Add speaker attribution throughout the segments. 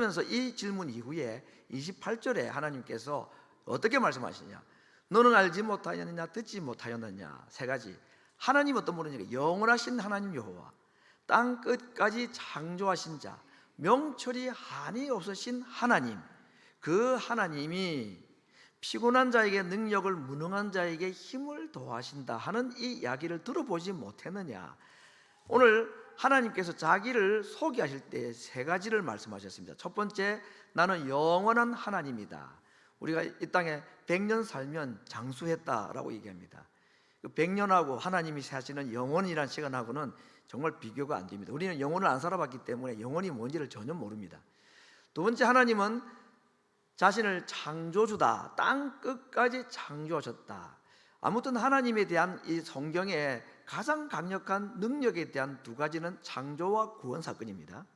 Speaker 1: 그러면서 이 질문 이후에 28절에 하나님께서 어떻게 말씀하시냐? 너는 알지 못하였느냐, 듣지 못하였느냐. 세 가지. 하나님 어떤 분이냐? 영원하신 하나님 여호와, 땅 끝까지 창조하신 자, 명철이 한이 없으신 하나님. 그 하나님이 피곤한 자에게 능력을, 무능한 자에게 힘을 더하신다 하는 이 이야기를 들어보지 못했느냐? 오늘 하나님께서 자기를 소개하실 때 세 가지를 말씀하셨습니다. 첫 번째, 나는 영원한 하나님이다. 우리가 이 땅에 100년 살면 장수했다라고 얘기합니다. 100년하고 하나님이 사시는 영원이라는 시간하고는 정말 비교가 안 됩니다. 우리는 영원을 안 살아봤기 때문에 영원이 뭔지를 전혀 모릅니다. 두 번째, 하나님은 자신을 창조주다. 땅 끝까지 창조하셨다. 아무튼 하나님에 대한 이 성경의 가장 강력한 능력에 대한 두 가지는 창조와 구원 사건입니다.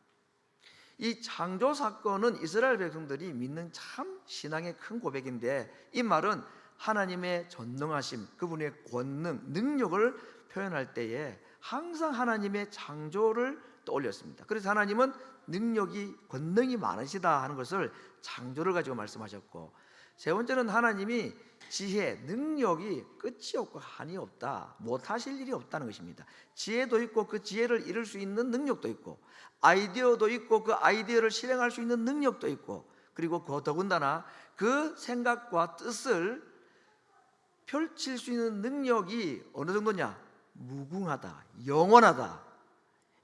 Speaker 1: 이 창조 사건은 이스라엘 백성들이 믿는 참 신앙의 큰 고백인데, 이 말은 하나님의 전능하심, 그분의 권능, 능력을 표현할 때에 항상 하나님의 창조를 떠올렸습니다. 그래서 하나님은 능력이, 권능이 많으시다 하는 것을 창조를 가지고 말씀하셨고, 세 번째는 하나님이 지혜, 능력이 끝이 없고 한이 없다, 못하실 일이 없다는 것입니다. 지혜도 있고 그 지혜를 이룰 수 있는 능력도 있고, 아이디어도 있고 그 아이디어를 실행할 수 있는 능력도 있고, 그리고 더군다나 그 생각과 뜻을 펼칠 수 있는 능력이 어느 정도냐? 무궁하다, 영원하다.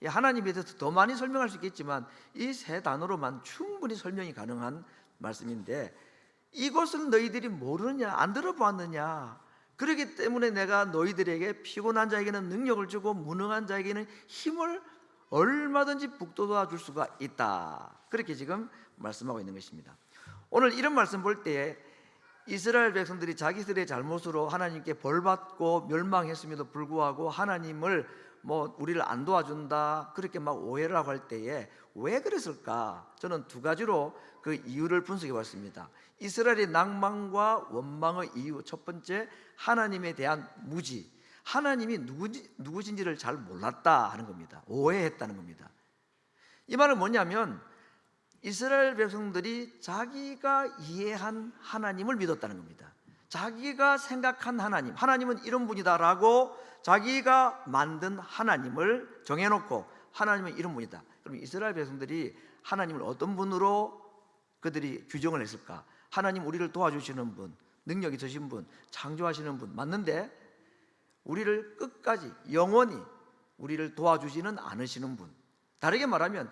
Speaker 1: 하나님에 대해서 더 많이 설명할 수 있겠지만 이 세 단어로만 충분히 설명이 가능한 말씀인데, 이것을 너희들이 모르느냐, 안 들어보았느냐? 그렇기 때문에 내가 너희들에게 피곤한 자에게는 능력을 주고 무능한 자에게는 힘을 얼마든지 북돋아 줄 수가 있다. 그렇게 지금 말씀하고 있는 것입니다. 오늘 이런 말씀 볼 때에 이스라엘 백성들이 자기들의 잘못으로 하나님께 벌받고 멸망했음에도 불구하고 하나님을 우리를 안 도와준다, 그렇게 막 오해를 하고 할 때에 왜 그랬을까? 저는 두 가지로 그 이유를 분석해 봤습니다. 이스라엘의 낭만과 원망의 이유, 첫 번째, 하나님에 대한 무지, 하나님이 누구신지를 잘 몰랐다 하는 겁니다. 오해했다는 겁니다. 이 말은 뭐냐면 이스라엘 백성들이 자기가 이해한 하나님을 믿었다는 겁니다. 자기가 생각한 하나님, 하나님은 이런 분이다라고 자기가 만든 하나님을 정해놓고 하나님은 이런 분이다. 그럼 이스라엘 백성들이 하나님을 어떤 분으로 그들이 규정을 했을까? 하나님 우리를 도와주시는 분, 능력 있으신 분, 창조하시는 분 맞는데 우리를 끝까지 영원히 우리를 도와주지는 않으시는 분. 다르게 말하면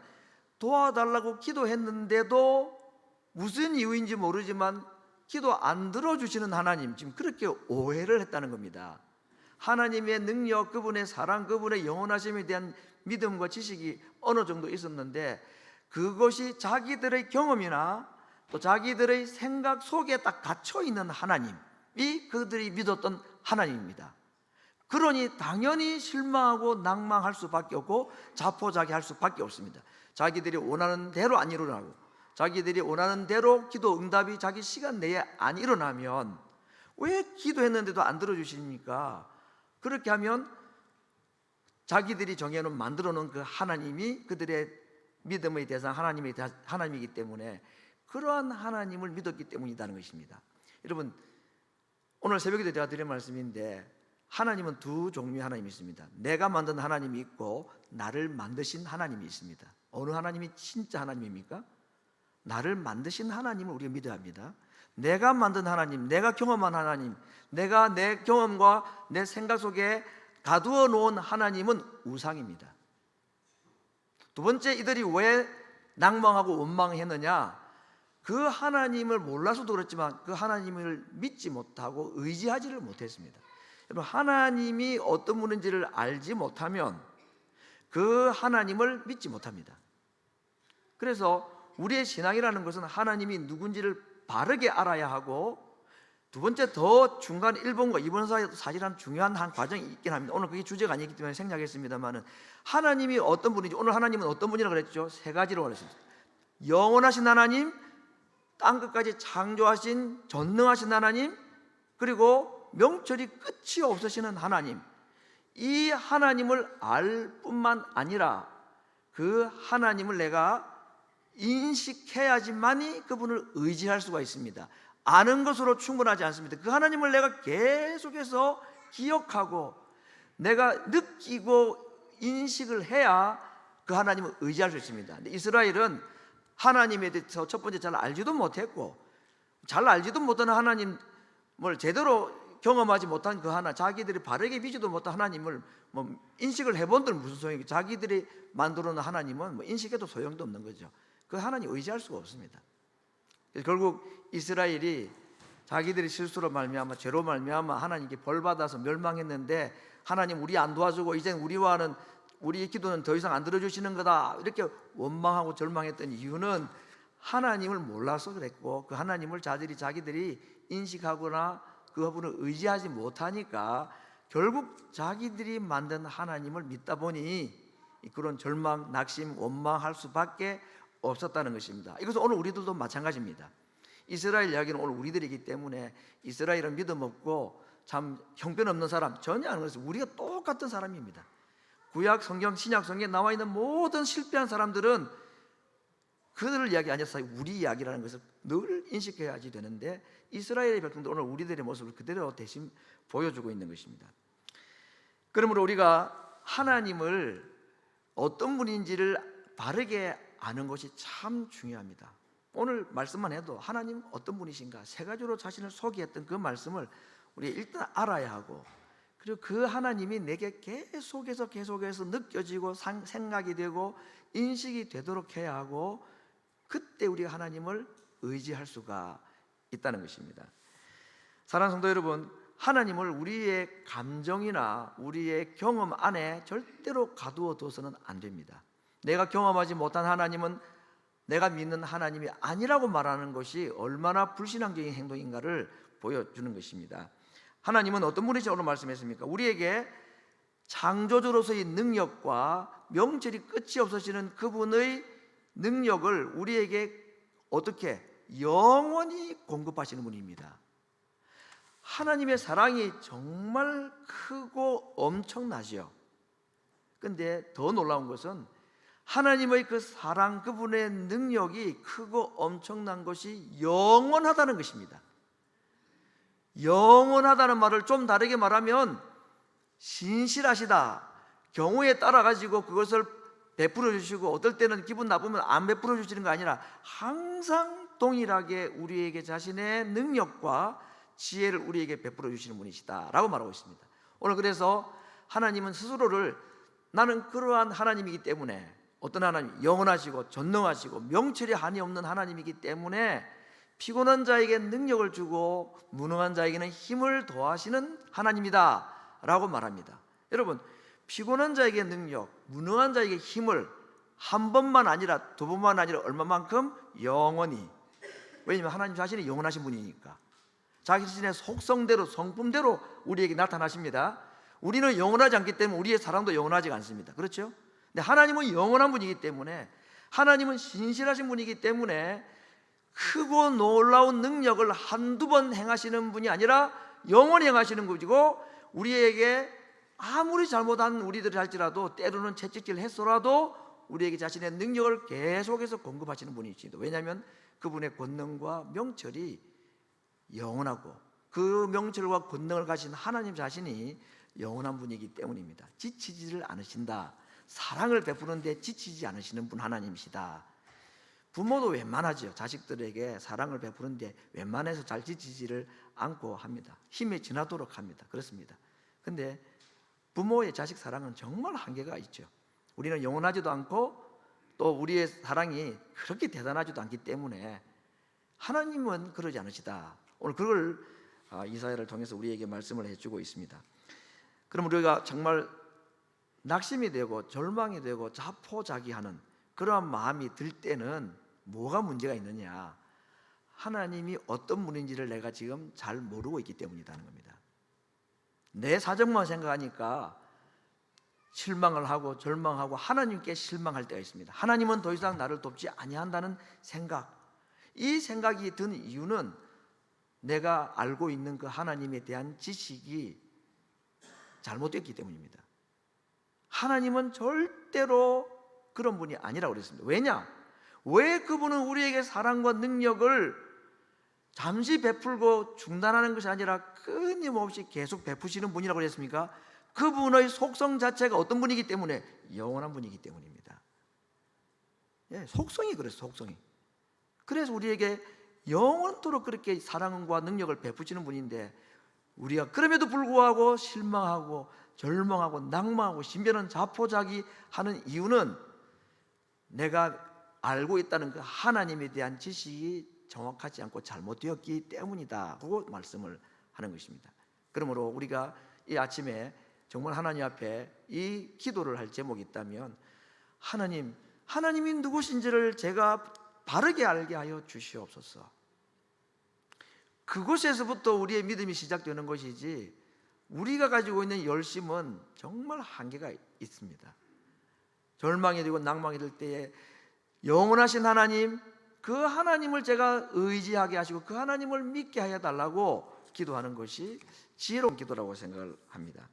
Speaker 1: 도와달라고 기도했는데도 무슨 이유인지 모르지만 기도 안 들어주시는 하나님, 지금 그렇게 오해를 했다는 겁니다. 하나님의 능력, 그분의 사랑, 그분의 영원하심에 대한 믿음과 지식이 어느 정도 있었는데 그것이 자기들의 경험이나 또 자기들의 생각 속에 딱 갇혀있는 하나님이 그들이 믿었던 하나님입니다. 그러니 당연히 실망하고 낭망할 수밖에 없고 자포자기할 수밖에 없습니다. 자기들이 원하는 대로 안 일어나고 자기들이 원하는 대로 기도 응답이 자기 시간 내에 안 일어나면 왜 기도했는데도 안 들어주십니까? 그렇게 하면 자기들이 정해놓은 만들어놓은 그 하나님이 그들의 믿음의 대상 하나님이기 때문에 그러한 하나님을 믿었기 때문이라는 것입니다. 여러분, 오늘 새벽에도 제가 드린 말씀인데 하나님은 두 종류의 하나님이 있습니다. 내가 만든 하나님이 있고 나를 만드신 하나님이 있습니다. 어느 하나님이 진짜 하나님입니까? 나를 만드신 하나님을 우리가 믿어야 합니다. 내가 만든 하나님, 내가 경험한 하나님, 내가 내 경험과 내 생각 속에 가두어 놓은 하나님은 우상입니다. 두 번째, 이들이 왜 낭망하고 원망했느냐? 그 하나님을 몰라서도 그렇지만 그 하나님을 믿지 못하고 의지하지를 못했습니다. 여러분, 하나님이 어떤 분인지를 알지 못하면 그 하나님을 믿지 못합니다. 그래서 우리의 신앙이라는 것은 하나님이 누군지를 바르게 알아야 하고, 두 번째, 더 중간 1번과 2번 사이에도 사실은 중요한 한 과정이 있긴 합니다. 오늘 그게 주제가 아니기 때문에 생략했습니다만은 하나님이 어떤 분인지, 오늘 하나님은 어떤 분이라고 그랬죠? 세 가지로 말했습니다. 영원하신 하나님, 땅끝까지 창조하신 전능하신 하나님, 그리고 명철이 끝이 없으시는 하나님. 이 하나님을 알 뿐만 아니라 그 하나님을 내가 인식해야지만이 그분을 의지할 수가 있습니다. 아는 것으로 충분하지 않습니다. 그 하나님을 내가 계속해서 기억하고 내가 느끼고 인식을 해야 그 하나님을 의지할 수 있습니다. 근데 이스라엘은 하나님에 대해서 첫 번째 잘 알지도 못했고, 잘 알지도 못하는 하나님을 제대로 경험하지 못한 그 하나, 자기들이 바르게 비지도 못한 하나님을 인식을 해본들 무슨 소용이고, 자기들이 만들어 놓은 하나님은 인식해도 소용도 없는 거죠. 그 하나님 의지할 수가 없습니다. 결국 이스라엘이 자기들이 실수로 말미암아, 죄로 말미암아 하나님께 벌 받아서 멸망했는데, 하나님 우리 안 도와주고 이제 우리 기도는 더 이상 안 들어주시는 거다, 이렇게 원망하고 절망했던 이유는 하나님을 몰라서 그랬고, 그 하나님을 자기들이 인식하거나 그분을 의지하지 못하니까 결국 자기들이 만든 하나님을 믿다 보니 그런 절망, 낙심, 원망할 수밖에 없었다는 것입니다. 이것은 오늘 우리들도 마찬가지입니다. 이스라엘 이야기는 오늘 우리들이기 때문에, 이스라엘은 믿음 없고 참 형편없는 사람 전혀 아닌 것은 우리가 똑같은 사람입니다. 구약 성경, 신약 성경에 나와 있는 모든 실패한 사람들은 그들을 이야기 아니라 우리 이야기라는 것을 늘 인식해야지 되는데, 이스라엘의 백성도 오늘 우리들의 모습을 그대로 대신 보여주고 있는 것입니다. 그러므로 우리가 하나님을 어떤 분인지를 바르게 아는 것이 참 중요합니다. 오늘 말씀만 해도 하나님 어떤 분이신가 세 가지로 자신을 소개했던 그 말씀을 우리 일단 알아야 하고, 그리고 그 하나님이 내게 계속해서 느껴지고 생각이 되고 인식이 되도록 해야 하고, 그때 우리가 하나님을 의지할 수가 있다는 것입니다. 사랑하는 성도 여러분, 하나님을 우리의 감정이나 우리의 경험 안에 절대로 가두어 둬서는 안 됩니다. 내가 경험하지 못한 하나님은 내가 믿는 하나님이 아니라고 말하는 것이 얼마나 불신앙적인 행동인가를 보여주는 것입니다. 하나님은 어떤 분이시라고 오늘 말씀했습니까? 우리에게 창조주로서의 능력과 명철이 끝이 없으시는 그분의 능력을 우리에게 어떻게 영원히 공급하시는 분입니다. 하나님의 사랑이 정말 크고 엄청나죠. 그런데 더 놀라운 것은 하나님의 그 사랑, 그분의 능력이 크고 엄청난 것이 영원하다는 것입니다. 영원하다는 말을 좀 다르게 말하면 신실하시다, 경우에 따라 가지고 그것을 베풀어 주시고 어떨 때는 기분 나쁘면 안 베풀어 주시는 거 아니라 항상 동일하게 우리에게 자신의 능력과 지혜를 우리에게 베풀어 주시는 분이시다 라고 말하고 있습니다. 오늘 그래서 하나님은 스스로를 나는 그러한 하나님이기 때문에, 어떤 하나님, 영원하시고 전능하시고 명철이 한이 없는 하나님이기 때문에 피곤한 자에게 능력을 주고 무능한 자에게는 힘을 더하시는 하나님이다 라고 말합니다. 여러분, 피곤한 자에게 능력, 무능한 자에게 힘을 한 번만 아니라 두 번만 아니라 얼마만큼? 영원히. 왜냐하면 하나님 자신이 영원하신 분이니까 자기 자신의 속성대로, 성품대로 우리에게 나타나십니다. 우리는 영원하지 않기 때문에 우리의 사랑도 영원하지 않습니다. 그렇죠? 근데 하나님은 영원한 분이기 때문에, 하나님은 신실하신 분이기 때문에 크고 놀라운 능력을 한두 번 행하시는 분이 아니라 영원히 행하시는 분이고, 우리에게 아무리 잘못한 우리들이 할지라도 때로는 채찍질을 했어라도 우리에게 자신의 능력을 계속해서 공급하시는 분이십니다. 왜냐하면 그분의 권능과 명철이 영원하고 그 명철과 권능을 가진 하나님 자신이 영원한 분이기 때문입니다. 지치지를 않으신다. 사랑을 베푸는데 지치지 않으시는 분 하나님이시다. 부모도 웬만하죠. 자식들에게 사랑을 베푸는데 웬만해서 잘 지치지를 않고 합니다. 힘이 지나도록 합니다. 그렇습니다. 근데 부모의 자식 사랑은 정말 한계가 있죠. 우리는 영원하지도 않고 또 우리의 사랑이 그렇게 대단하지도 않기 때문에 하나님은 그러지 않으시다. 오늘 그걸 이사야를 통해서 우리에게 말씀을 해주고 있습니다. 그럼 우리가 정말 낙심이 되고 절망이 되고 자포자기하는 그러한 마음이 들 때는 뭐가 문제가 있느냐? 하나님이 어떤 분인지를 내가 지금 잘 모르고 있기 때문이라는 겁니다. 내 사정만 생각하니까 실망을 하고 절망하고 하나님께 실망할 때가 있습니다. 하나님은 더 이상 나를 돕지 아니한다는 생각, 이 생각이 든 이유는 내가 알고 있는 그 하나님에 대한 지식이 잘못됐기 때문입니다. 하나님은 절대로 그런 분이 아니라고 그랬습니다. 왜냐? 왜 그분은 우리에게 사랑과 능력을 잠시 베풀고 중단하는 것이 아니라 끊임없이 계속 베푸시는 분이라고 했습니까? 그분의 속성 자체가 어떤 분이기 때문에? 영원한 분이기 때문입니다. 예, 속성이 그래서 속성이. 그래서 우리에게 영원토록 그렇게 사랑과 능력을 베푸시는 분인데, 우리가 그럼에도 불구하고 실망하고 절망하고 낭망하고 신변은 자포자기하는 이유는 내가 알고 있다는 그 하나님에 대한 지식이 정확하지 않고 잘못되었기 때문이다 고 말씀을 하는 것입니다. 그러므로 우리가 이 아침에 정말 하나님 앞에 이 기도를 할 제목이 있다면, 하나님이 누구신지를 제가 바르게 알게 하여 주시옵소서. 그곳에서부터 우리의 믿음이 시작되는 것이지, 우리가 가지고 있는 열심은 정말 한계가 있습니다. 절망이 되고 낭망이 될 때에 영원하신 하나님, 그 하나님을 제가 의지하게 하시고 그 하나님을 믿게 하여 달라고 기도하는 것이 지혜로운 기도라고 생각을 합니다.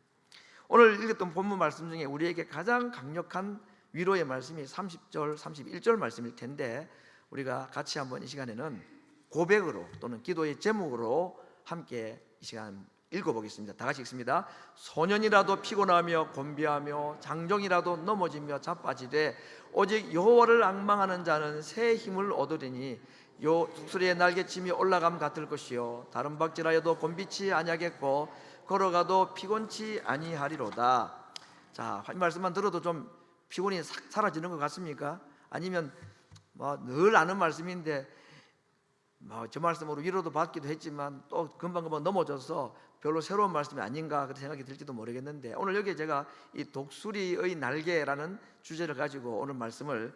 Speaker 1: 오늘 읽었던 본문 말씀 중에 우리에게 가장 강력한 위로의 말씀이 30절, 31절 말씀일 텐데, 우리가 같이 한번 이 시간에는 고백으로 또는 기도의 제목으로 함께 이 시간 읽어보겠습니다. 다 같이 읽습니다. 소년이라도 피곤하며 곤비하며 장정이라도 넘어지며 자빠지되 오직 여호와를 앙망하는 자는 새 힘을 얻으리니 독수리의 날개침이 올라감 같을 것이요 다른 박질하여도 곤비치 아니하겠고 걸어가도 피곤치 아니하리로다. 자, 이 말씀만 들어도 좀 피곤이 사라지는 것 같습니까? 아니면 늘 아는 말씀인데 저 말씀으로 위로도 받기도 했지만 또 금방금방 넘어져서 별로 새로운 말씀이 아닌가 그런 생각이 들지도 모르겠는데, 오늘 여기에 제가 이 독수리의 날개라는 주제를 가지고 오늘 말씀을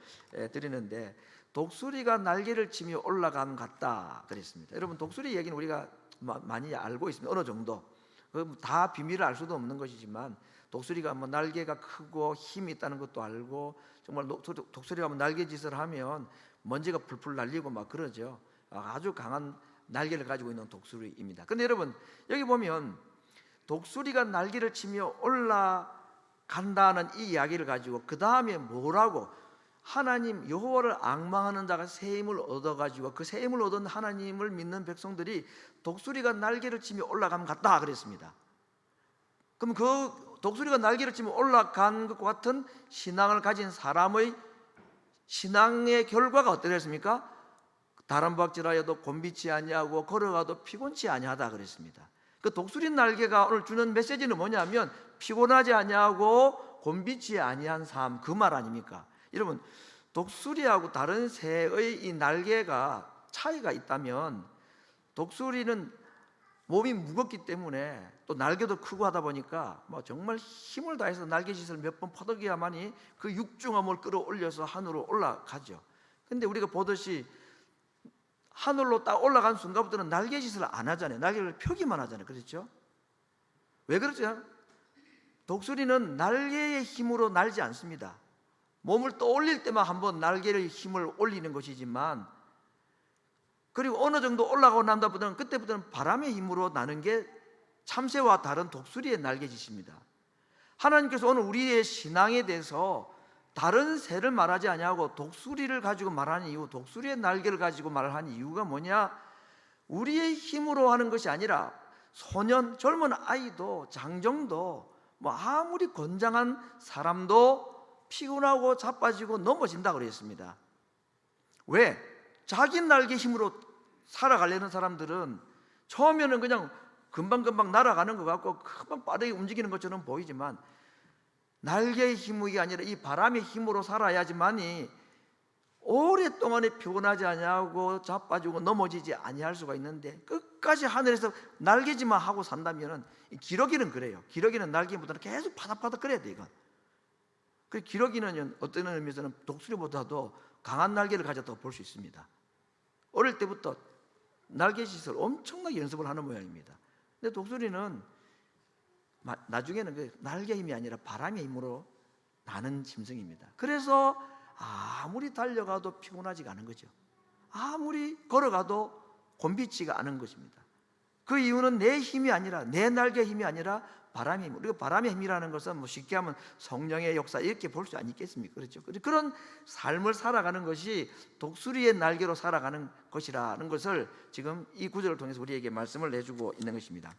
Speaker 1: 드리는데, 독수리가 날개를 치며 올라감 같다 그랬습니다. 여러분, 독수리 얘기는 우리가 많이 알고 있습니다. 어느 정도 다 비밀을 알 수도 없는 것이지만, 독수리가 날개가 크고 힘이 있다는 것도 알고, 정말 독수리가 날개짓을 하면 먼지가 풀풀 날리고 막 그러죠. 아주 강한 날개를 가지고 있는 독수리입니다. 그런데 여러분, 여기 보면 독수리가 날개를 치며 올라간다는 이 이야기를 가지고 그 다음에 뭐라고, 하나님 여호와를 앙망하는 자가 새 힘을 얻어가지고 그 새 힘을 얻은 하나님을 믿는 백성들이 독수리가 날개를 치며 올라감 같다 그랬습니다. 그럼 그 독수리가 날개를 치며 올라간 것과 같은 신앙을 가진 사람의 신앙의 결과가 어떠했습니까? 다른 박질하여도 곤비치 아니하고 걸어가도 피곤치 아니하다 그랬습니다. 그 독수리 날개가 오늘 주는 메시지는 뭐냐면, 피곤하지 아니하고 곤비치 아니한 삶, 그 말 아닙니까? 여러분, 독수리하고 다른 새의 이 날개가 차이가 있다면, 독수리는 몸이 무겁기 때문에 또 날개도 크고 하다 보니까 정말 힘을 다해서 날개짓을 몇 번 퍼덕여야만이 그 육중함을 끌어올려서 하늘로 올라가죠. 근데 우리가 보듯이 하늘로 딱 올라간 순간부터는 날개짓을 안 하잖아요. 날개를 펴기만 하잖아요. 그렇죠? 왜 그렇죠? 독수리는 날개의 힘으로 날지 않습니다. 몸을 떠올릴 때만 한번 날개의 힘을 올리는 것이지만, 그리고 어느 정도 올라가고 난 다음부터는 그때부터는 바람의 힘으로 나는 게 참새와 다른 독수리의 날개짓입니다. 하나님께서 오늘 우리의 신앙에 대해서 다른 새를 말하지 아니하고 독수리를 가지고 말하는 이유, 독수리의 날개를 가지고 말하는 이유가 뭐냐? 우리의 힘으로 하는 것이 아니라 소년, 젊은 아이도 장정도 아무리 건장한 사람도 피곤하고 자빠지고 넘어진다 그랬습니다. 왜? 자기 날개 힘으로 살아가려는 사람들은 처음에는 그냥 금방금방 날아가는 것 같고 금방 빠르게 움직이는 것처럼 보이지만, 날개의 힘이 아니라 이 바람의 힘으로 살아야지만이 오랫동안에 피곤하지 아니하고 자빠지고 넘어지지 아니할 수가 있는데, 끝까지 하늘에서 날개짓만 하고 산다면, 기러기는 그래요. 기러기는 날개보다는 계속 파닥파닥 거려야 돼. 이건 그 기러기는 어떤 의미에서는 독수리보다도 강한 날개를 가졌다고 볼 수 있습니다. 어릴 때부터 날개짓을 엄청나게 연습을 하는 모양입니다. 근데 독수리는 나중에는 그 날개 힘이 아니라 바람의 힘으로 나는 짐승입니다. 그래서 아무리 달려가도 피곤하지가 않은 거죠. 아무리 걸어가도 곤비치가 않은 것입니다. 그 이유는 내 힘이 아니라, 내 날개 힘이 아니라 바람의 힘. 우리가 바람의 힘이라는 것은 뭐 쉽게 하면 성령의 역사 이렇게 볼 수 아니겠습니까? 그렇죠? 그런 삶을 살아가는 것이 독수리의 날개로 살아가는 것이라는 것을 지금 이 구절을 통해서 우리에게 말씀을 내주고 있는 것입니다.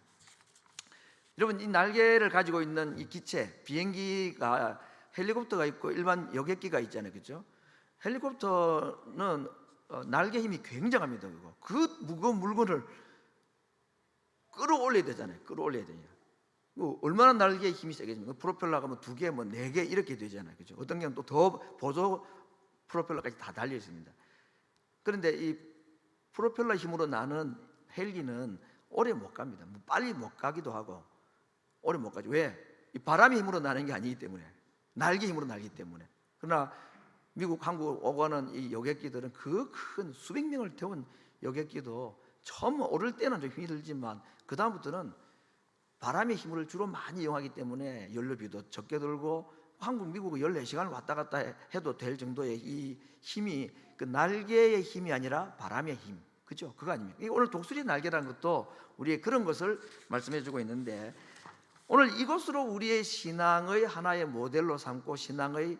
Speaker 1: 여러분, 이 날개를 가지고 있는 이 기체, 비행기가 헬리콥터가 있고 일반 여객기가 있잖아요, 그렇죠? 헬리콥터는 날개 힘이 굉장합니다. 그 무거운 물건을 끌어올려야 되잖아요. 끌어올려야 돼요. 얼마나 날개의 힘이 세겠습니까? 프로펠러가 뭐 2개, 뭐 4개 이렇게 되잖아요, 그렇죠? 어떤 경우는 또 더 보조 프로펠러까지 다 달려 있습니다. 그런데 이 프로펠러 힘으로 나는 헬기는 오래 못 갑니다. 빨리 못 가기도 하고 오래 못 가죠. 왜? 이 바람의 힘으로 나는 게 아니기 때문에, 날개 힘으로 나기 때문에. 그러나 미국, 한국 오가는 이 여객기들은 그 큰 수백 명을 태운 여객기도 처음 오를 때는 좀 힘이 들지만 그 다음부터는 바람의 힘을 주로 많이 이용하기 때문에 연료비도 적게 들고 한국, 미국은 14시간을 왔다 갔다 해도 될 정도의 이 힘이 그 날개의 힘이 아니라 바람의 힘, 그죠? 그거 아닙니까? 오늘 독수리 날개라는 것도 우리의 그런 것을 말씀해주고 있는데, 오늘 이것으로 우리의 신앙의 하나의 모델로 삼고 신앙의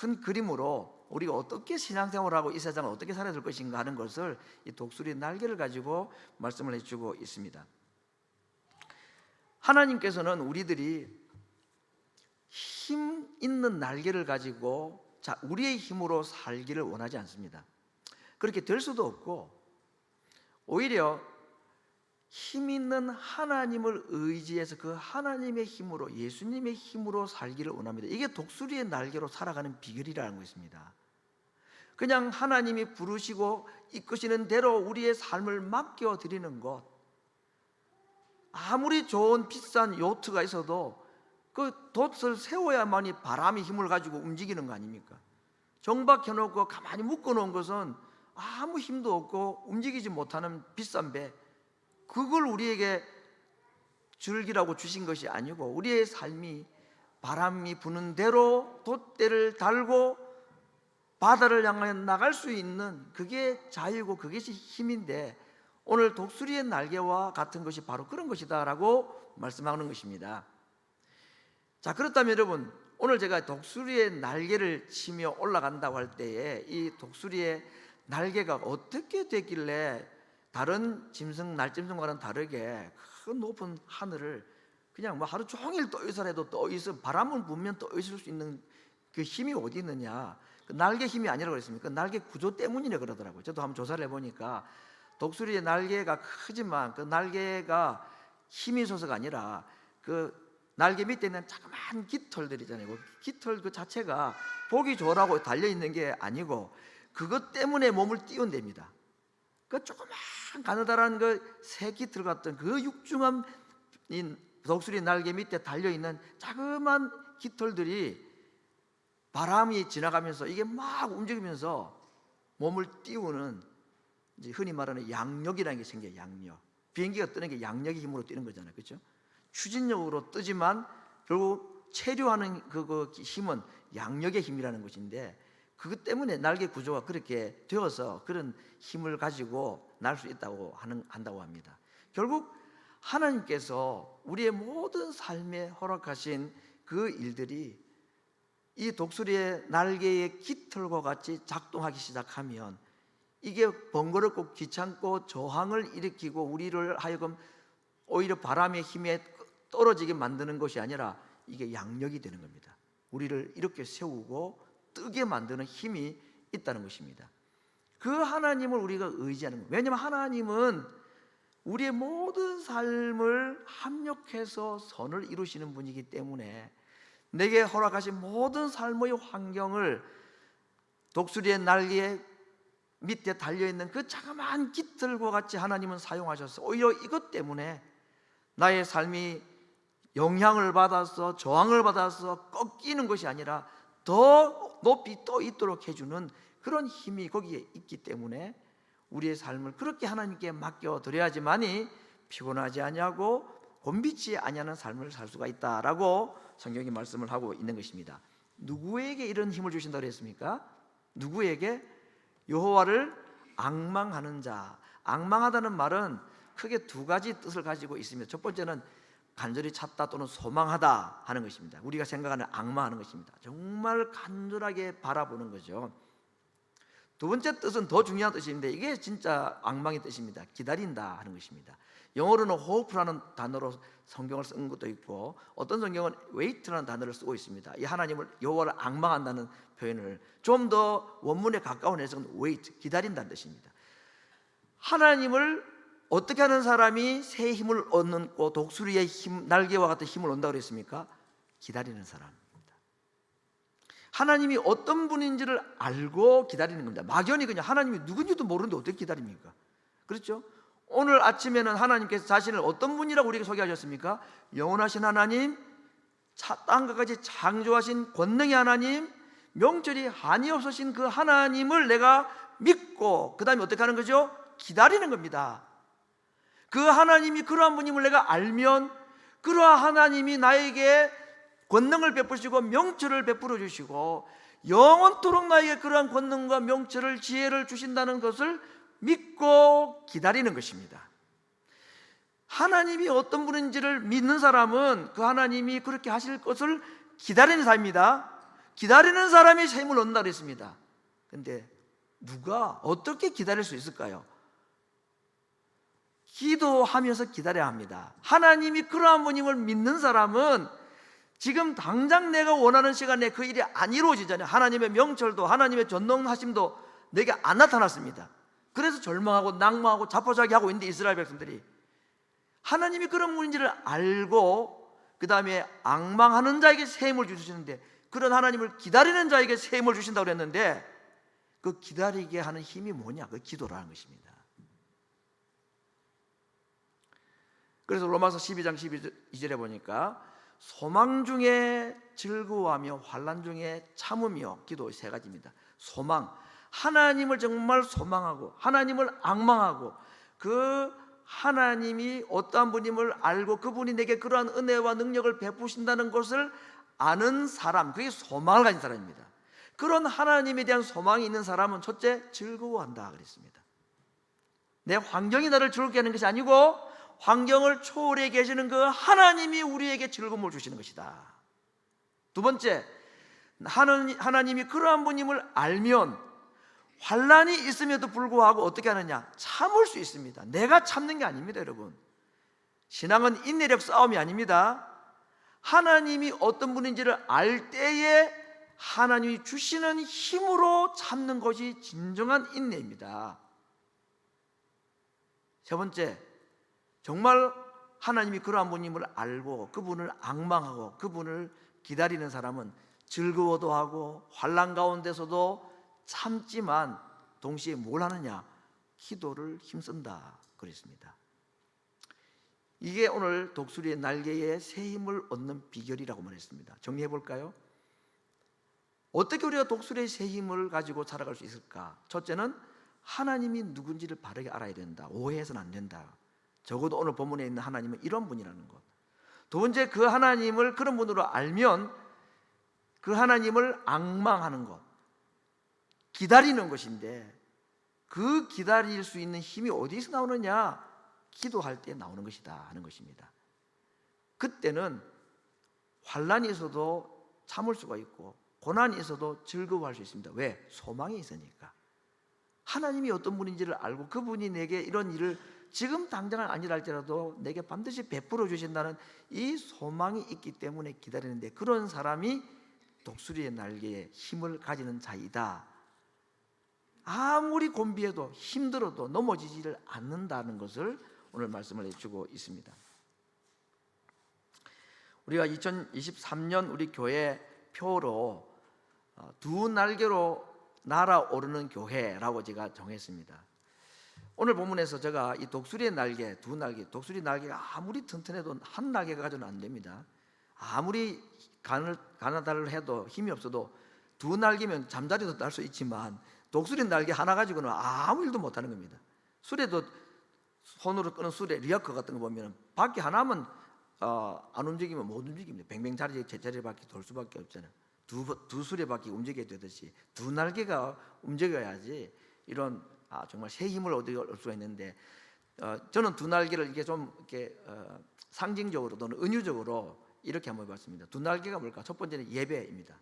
Speaker 1: 큰 그림으로 우리가 어떻게 신앙생활하고 이 세상을 어떻게 살아야 될 것인가 하는 것을 이 독수리 날개를 가지고 말씀을 해주고 있습니다. 하나님께서는 우리들이 힘 있는 날개를 가지고 우리의 힘으로 살기를 원하지 않습니다. 그렇게 될 수도 없고, 오히려 힘 있는 하나님을 의지해서 그 하나님의 힘으로, 예수님의 힘으로 살기를 원합니다. 이게 독수리의 날개로 살아가는 비결이라는 것입니다. 그냥 하나님이 부르시고 이끄시는 대로 우리의 삶을 맡겨드리는 것, 아무리 좋은 비싼 요트가 있어도 그 돛을 세워야만이 바람의 힘을 가지고 움직이는 거 아닙니까? 정박해놓고 가만히 묶어놓은 것은 아무 힘도 없고 움직이지 못하는 비싼 배, 그걸 우리에게 즐기라고 주신 것이 아니고, 우리의 삶이 바람이 부는 대로 돛대를 달고 바다를 향해 나갈 수 있는, 그게 자유고 그것이 힘인데, 오늘 독수리의 날개와 같은 것이 바로 그런 것이다 라고 말씀하는 것입니다. 자, 그렇다면 여러분, 오늘 제가 독수리의 날개를 치며 올라간다고 할 때에 이 독수리의 날개가 어떻게 됐길래 다른 짐승, 날짐승과는 다르게 큰 높은 하늘을 그냥 뭐 하루 종일 떠 있어라도 떠 있어, 바람을 불면 떠 있을 수 있는 그 힘이 어디 있느냐? 그 날개 힘이 아니라고 그랬습니까? 그 날개 구조 때문이라 그러더라고요. 저도 한번 조사를 해보니까 독수리의 날개가 크지만 그 날개가 힘이 있어서가 아니라 그 날개 밑에 있는 자그마한 깃털들이잖아요. 그 깃털 그 자체가 보기 좋으라고 달려있는 게 아니고 그것 때문에 몸을 띄운답니다. 그 조그만 가느다란 그 새 깃털 같은 그 육중한 이 독수리 날개 밑에 달려있는 자그마한 깃털들이 바람이 지나가면서 이게 막 움직이면서 몸을 띄우는, 이제 흔히 말하는 양력이라는 게 생겨요. 양력. 비행기가 뜨는 게 양력의 힘으로 뛰는 거잖아요, 그렇죠? 추진력으로 뜨지만 결국 체류하는 그 힘은 양력의 힘이라는 것인데, 그것 때문에 날개 구조가 그렇게 되어서 그런 힘을 가지고 날 수 있다고 한다고 합니다. 결국 하나님께서 우리의 모든 삶에 허락하신 그 일들이 이 독수리의 날개의 깃털과 같이 작동하기 시작하면 이게 번거롭고 귀찮고 저항을 일으키고 우리를 하여금 오히려 바람의 힘에 떨어지게 만드는 것이 아니라 이게 양력이 되는 겁니다. 우리를 이렇게 세우고 뜨게 만드는 힘이 있다는 것입니다. 그 하나님을 우리가 의지하는 거예요. 왜냐하면 하나님은 우리의 모든 삶을 합력해서 선을 이루시는 분이기 때문에 내게 허락하신 모든 삶의 환경을 독수리의 날개 밑에 달려있는 그 자그마한 깃털과 같이 하나님은 사용하셨어. 오히려 이것 때문에 나의 삶이 영향을 받아서 저항을 받아서 꺾이는 것이 아니라 더 높이 떠 있도록 해주는 그런 힘이 거기에 있기 때문에 우리의 삶을 그렇게 하나님께 맡겨드려야지만이 피곤하지 아니하고 곤비치 아니하는 삶을 살 수가 있다라고 성경이 말씀을 하고 있는 것입니다. 누구에게 이런 힘을 주신다고 했습니까? 누구에게? 여호와를 앙망하는 자. 앙망하다는 말은 크게 두 가지 뜻을 가지고 있습니다. 첫 번째는 간절히 찾다 또는 소망하다 하는 것입니다. 우리가 생각하는 악마하는 것입니다. 정말 간절하게 바라보는 거죠. 두 번째 뜻은 더 중요한 뜻인데 이게 진짜 악망의 뜻입니다. 기다린다 하는 것입니다. 영어로는 hope라는 단어로 성경을 쓴 것도 있고 어떤 성경은 wait라는 단어를 쓰고 있습니다. 이 하나님을 여호와를 악망한다는 표현을 좀 더 원문에 가까운 해석은 wait, 기다린다는 뜻입니다. 하나님을 어떻게 하는 사람이 새 힘을 얻고 독수리의 힘, 날개와 같은 힘을 얻는다고 그랬습니까? 기다리는 사람입니다. 하나님이 어떤 분인지를 알고 기다리는 겁니다. 막연히 그냥 하나님이 누군지도 모르는데 어떻게 기다립니까? 그렇죠? 오늘 아침에는 하나님께서 자신을 어떤 분이라고 우리에게 소개하셨습니까? 영원하신 하나님, 땅과 같이 창조하신 권능의 하나님, 명철이 한이 없으신 그 하나님을 내가 믿고 그 다음에 어떻게 하는 거죠? 기다리는 겁니다. 그 하나님이 그러한 분임을 내가 알면 그러한 하나님이 나에게 권능을 베푸시고 명철을 베풀어 주시고 영원토록 나에게 그러한 권능과 명철을 지혜를 주신다는 것을 믿고 기다리는 것입니다. 하나님이 어떤 분인지를 믿는 사람은 그 하나님이 그렇게 하실 것을 기다리는 사람입니다. 기다리는 사람이 새 힘을 얻는다 그랬습니다. 그런데 누가 어떻게 기다릴 수 있을까요? 기도하면서 기다려야 합니다. 하나님이 그러한 분임을 믿는 사람은 지금 당장 내가 원하는 시간에 그 일이 안 이루어지잖아요. 하나님의 명철도 하나님의 전능하심도 내게 안 나타났습니다. 그래서 절망하고 낭망하고 자포자기하고 있는데 이스라엘 백성들이 하나님이 그런 분인지를 알고 그 다음에 앙망하는 자에게 새 힘을 주시는데 그런 하나님을 기다리는 자에게 새 힘을 주신다고 그랬는데 그 기다리게 하는 힘이 뭐냐? 그 기도라는 것입니다. 그래서 로마서 12장 12절에 보니까 소망 중에 즐거워하며 환난 중에 참으며 기도 세 가지입니다. 소망, 하나님을 정말 소망하고 하나님을 앙망하고 그 하나님이 어떠한 분임을 알고 그분이 내게 그러한 은혜와 능력을 베푸신다는 것을 아는 사람, 그게 소망을 가진 사람입니다. 그런 하나님에 대한 소망이 있는 사람은 첫째 즐거워한다 그랬습니다. 내 환경이 나를 즐겁게 하는 것이 아니고 환경을 초월해 계시는 그 하나님이 우리에게 즐거움을 주시는 것이다. 두 번째, 하나님이 그러한 분임을 알면 환난이 있음에도 불구하고 어떻게 하느냐? 참을 수 있습니다. 내가 참는 게 아닙니다, 여러분. 신앙은 인내력 싸움이 아닙니다. 하나님이 어떤 분인지를 알 때에 하나님이 주시는 힘으로 참는 것이 진정한 인내입니다. 세 번째, 정말 하나님이 그러한 분임을 알고 그분을 앙망하고 그분을 기다리는 사람은 즐거워도 하고 환난 가운데서도 참지만 동시에 뭘 하느냐? 기도를 힘쓴다 그랬습니다. 이게 오늘 독수리의 날개에 새 힘을 얻는 비결이라고 말했습니다. 정리해 볼까요? 어떻게 우리가 독수리의 새 힘을 가지고 살아갈 수 있을까? 첫째는 하나님이 누군지를 바르게 알아야 된다. 오해해서는 안 된다. 적어도 오늘 본문에 있는 하나님은 이런 분이라는 것. 두 번째, 그 하나님을 그런 분으로 알면 그 하나님을 앙망하는 것, 기다리는 것인데 그 기다릴 수 있는 힘이 어디서 나오느냐? 기도할 때 나오는 것이다 하는 것입니다. 그때는 환난이 있어도 참을 수가 있고 고난이 있어도 즐거워할 수 있습니다. 왜? 소망이 있으니까. 하나님이 어떤 분인지를 알고 그분이 내게 이런 일을 지금 당장은 아니라 할지라도 내게 반드시 베풀어 주신다는 이 소망이 있기 때문에 기다리는데 그런 사람이 독수리의 날개에 힘을 가지는 자이다. 아무리 곤비해도 힘들어도 넘어지지를 않는다는 것을 오늘 말씀을 해주고 있습니다. 우리가 2023년 우리 교회 표로 두 날개로 날아오르는 교회라고 제가 정했습니다. 오늘 본문에서 제가 이 독수리의 날개, 두 날개, 독수리 날개가 아무리 튼튼해도 한 날개가 가지고는 안 됩니다. 아무리 가나다를 해도 힘이 없어도 두 날개면 잠자리도 날 수 있지만 독수리 날개 하나 가지고는 아무 일도 못하는 겁니다. 수레도 손으로 끄는 수레 리어커 같은 거 보면 바퀴 하나면 안 움직이면 못 움직입니다. 뱅뱅 제자리 바퀴 돌 수밖에 없잖아요. 두 수레 바퀴 움직여야 되듯이 두 날개가 움직여야지 이런 정말 새 힘을 얻을 수가 있는데 저는 두 날개를 이게 좀 이렇게 상징적으로 또는 은유적으로 이렇게 한번 해봤습니다. 두 날개가 뭘까? 첫 번째는 예배입니다.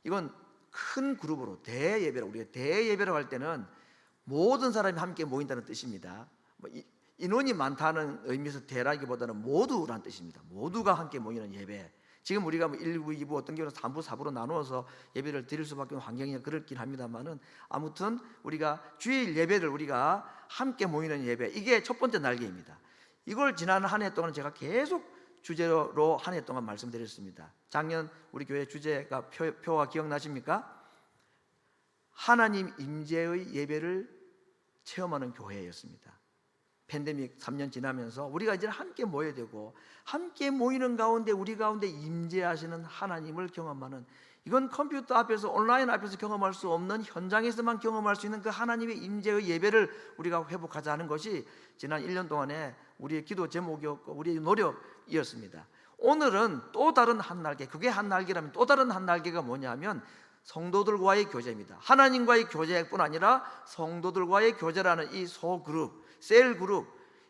Speaker 1: 이건 큰 그룹으로 대예배로, 우리가 대예배라고 할 때는 모든 사람이 함께 모인다는 뜻입니다. 인원이 많다는 의미에서 대라기보다는 모두라는 뜻입니다. 모두가 함께 모이는 예배. 지금 우리가 1부, 2부, 어떤 경우는 3부, 4부로 나누어서 예배를 드릴 수밖에 없는 환경이 그렇긴 합니다만은, 아무튼 우리가 주일 예배를 우리가 함께 모이는 예배, 이게 첫 번째 날개입니다. 이걸 지난 한 해 동안 제가 계속 주제로 한 해 동안 말씀드렸습니다. 작년 우리 교회 주제가 표가 기억나십니까? 하나님 임재의 예배를 체험하는 교회였습니다. 팬데믹 3년 지나면서 우리가 이제 함께 모여야 되고, 함께 모이는 가운데 우리 가운데 임재하시는 하나님을 경험하는, 이건 컴퓨터 앞에서 온라인 앞에서 경험할 수 없는, 현장에서만 경험할 수 있는 그 하나님의 임재의 예배를 우리가 회복하자 하는 것이 지난 1년 동안에 우리의 기도 제목이었고 우리의 노력이었습니다. 오늘은 또 다른 한 날개, 그게 한 날개라면 또 다른 한 날개가 뭐냐면 성도들과의 교제입니다. 하나님과의 교제뿐 아니라 성도들과의 교제라는 이 소그룹, 셀그룹,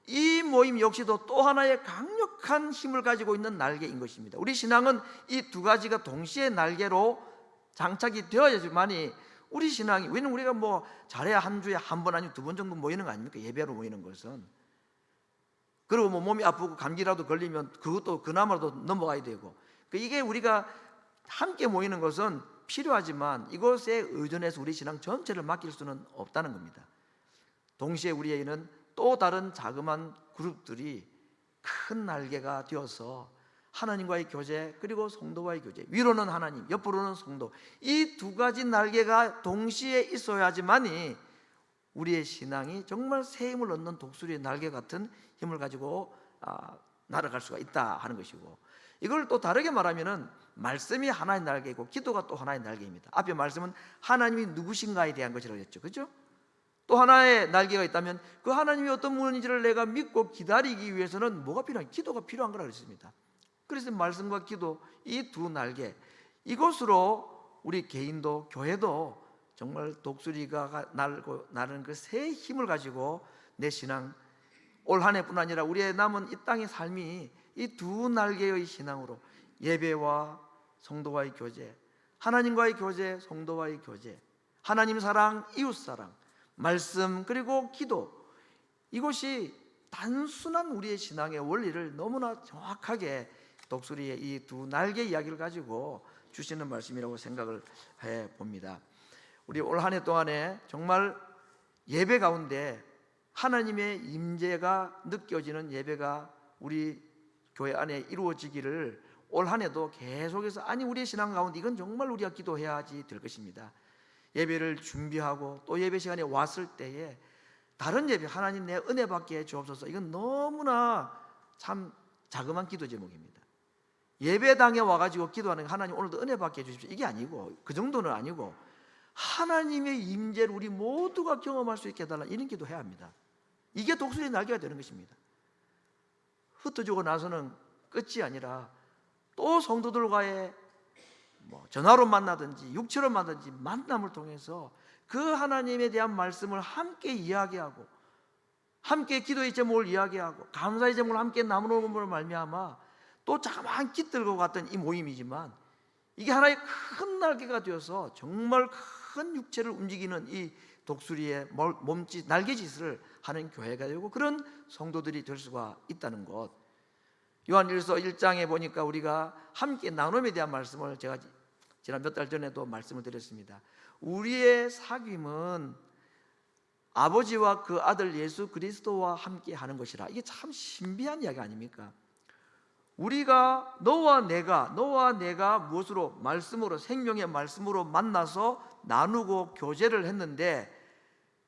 Speaker 1: 이 모임 역시도 또 하나의 강력한 힘을 가지고 있는 날개인 것입니다. 우리 신앙은 이 두 가지가 동시에 날개로 장착이 되어야지만이 우리 신앙이, 왜냐면 우리가 뭐 잘해야 한 주에 한 번 아니면 두 번 정도 모이는 거 아닙니까? 예배로 모이는 것은. 그리고 뭐 몸이 아프고 감기라도 걸리면 그것도 그나마도 넘어가야 되고, 이게 우리가 함께 모이는 것은 필요하지만 이것에 의존해서 우리 신앙 전체를 맡길 수는 없다는 겁니다. 동시에 우리에게는 또 다른 자그마한 그룹들이 큰 날개가 되어서 하나님과의 교제, 그리고 성도와의 교제, 위로는 하나님, 옆으로는 성도, 이 두 가지 날개가 동시에 있어야지만이 우리의 신앙이 정말 새 힘을 얻는 독수리의 날개 같은 힘을 가지고 날아갈 수가 있다 하는 것이고, 이걸 또 다르게 말하면은 말씀이 하나의 날개이고 기도가 또 하나의 날개입니다. 앞에 말씀은 하나님이 누구신가에 대한 것이라고 했죠, 그렇죠? 또 하나의 날개가 있다면 그 하나님이 어떤 분인지를 내가 믿고 기다리기 위해서는 뭐가 필요한? 기도가 필요한 거라 그랬습니다. 그래서 말씀과 기도, 이 두 날개, 이것으로 우리 개인도 교회도 정말 독수리가 나는 그 새 힘을 가지고 내 신앙, 올 한 해뿐 아니라 우리의 남은 이 땅의 삶이 이 두 날개의 신앙으로 예배와 성도와의 교제, 하나님과의 교제, 성도와의 교제, 하나님 사랑, 이웃 사랑, 말씀, 그리고 기도, 이것이 단순한 우리의 신앙의 원리를 너무나 정확하게 독수리의 이 두 날개 이야기를 가지고 주시는 말씀이라고 생각을 해봅니다. 우리 올 한 해 동안에 정말 예배 가운데 하나님의 임재가 느껴지는 예배가 우리 교회 안에 이루어지기를 올 한 해도 계속해서, 아니 우리의 신앙 가운데 이건 정말 우리가 기도해야지 될 것입니다. 예배를 준비하고 또 예배 시간에 왔을 때에 다른 예배, 하나님 내 은혜 받게 주옵소서, 이건 너무나 참 자그마한 기도 제목입니다. 예배당에 와가지고 기도하는, 하나님 오늘도 은혜 받게 해주십시오, 이게 아니고, 그 정도는 아니고 하나님의 임재를 우리 모두가 경험할 수 있게 해달라, 이런 기도해야 합니다. 이게 독수리 날개가 되는 것입니다. 흩어지고 나서는 끝이 아니라 또 성도들과의 전화로 만나든지 육체로 만나든지 만남을 통해서 그 하나님에 대한 말씀을 함께 이야기하고, 함께 기도의 제목을 이야기하고, 감사의 제목을 함께 나누는 것으로 말미암아 또 자그마한 깃들고 갔던 이 모임이지만, 이게 하나의 큰 날개가 되어서 정말 큰 육체를 움직이는 이 독수리의 몸짓, 날개짓을 하는 교회가 되고 그런 성도들이 될 수가 있다는 것. 요한일서 1장에 보니까 우리가 함께 나눔에 대한 말씀을 제가 지난 몇 달 전에도 말씀을 드렸습니다. 우리의 사귐은 아버지와 그 아들 예수 그리스도와 함께 하는 것이라. 이게 참 신비한 이야기 아닙니까? 우리가 너와 내가 무엇으로? 말씀으로, 생명의 말씀으로 만나서 나누고 교제를 했는데,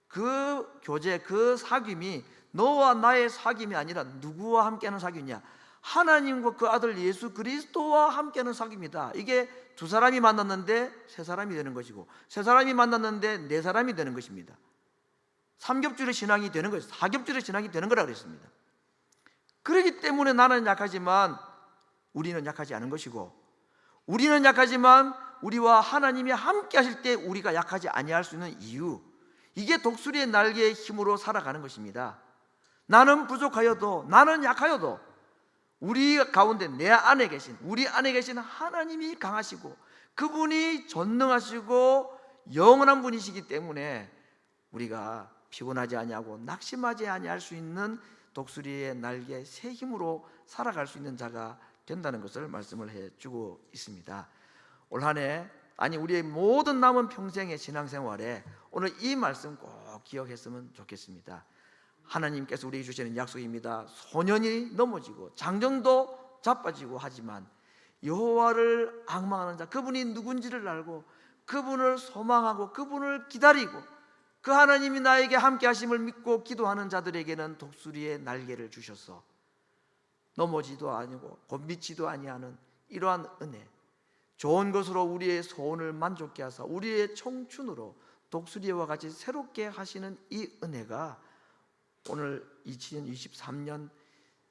Speaker 1: 그 교제, 그 사귐이 너와 나의 사귐이 아니라 누구와 함께하는 사귐이냐? 하나님과 그 아들 예수 그리스도와 함께하는 사귐이다. 이게 두 사람이 만났는데 세 사람이 되는 것이고, 세 사람이 만났는데 네 사람이 되는 것입니다. 삼겹줄의 신앙이 되는 것이죠. 사겹줄의 신앙이 되는 거라 그랬습니다. 그렇기 때문에 나는 약하지만 우리는 약하지 않은 것이고, 우리는 약하지만 우리와 하나님이 함께 하실 때 우리가 약하지 아니할 수 있는 이유, 이게 독수리의 날개의 힘으로 살아가는 것입니다. 나는 부족하여도, 나는 약하여도 우리 가운데 내 안에 계신, 우리 안에 계신 하나님이 강하시고 그분이 전능하시고 영원한 분이시기 때문에 우리가 피곤하지 아니하고 낙심하지 아니할 수 있는 독수리의 날개 새 힘으로 살아갈 수 있는 자가 된다는 것을 말씀을 해주고 있습니다. 올 한 해, 아니 우리의 모든 남은 평생의 신앙생활에 오늘 이 말씀 꼭 기억했으면 좋겠습니다. 하나님께서 우리에게 주시는 약속입니다. 소년이 넘어지고 장정도 자빠지고 하지만 여호와를 앙망하는 자, 그분이 누군지를 알고 그분을 소망하고 그분을 기다리고 그 하나님이 나에게 함께 하심을 믿고 기도하는 자들에게는 독수리의 날개를 주셔서 넘어지도 아니고 곤비치도 아니하는 이러한 은혜, 좋은 것으로 우리의 소원을 만족케 하사 우리의 청춘으로 독수리와 같이 새롭게 하시는 이 은혜가 오늘 2023년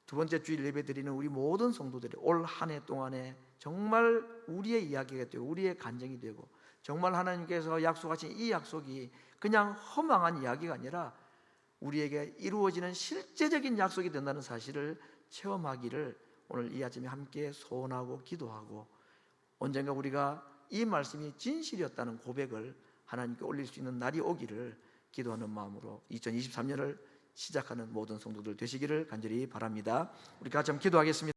Speaker 1: 두 번째 주일 예배 드리는 우리 모든 성도들이 올 한 해 동안에 정말 우리의 이야기가 되고 우리의 간증이 되고 정말 하나님께서 약속하신 이 약속이 그냥 허망한 이야기가 아니라 우리에게 이루어지는 실제적인 약속이 된다는 사실을 체험하기를 오늘 이 아침에 함께 소원하고 기도하고 언젠가 우리가 이 말씀이 진실이었다는 고백을 하나님께 올릴 수 있는 날이 오기를 기도하는 마음으로 2023년을 시작하는 모든 성도들 되시기를 간절히 바랍니다. 우리 같이 한번 기도하겠습니다.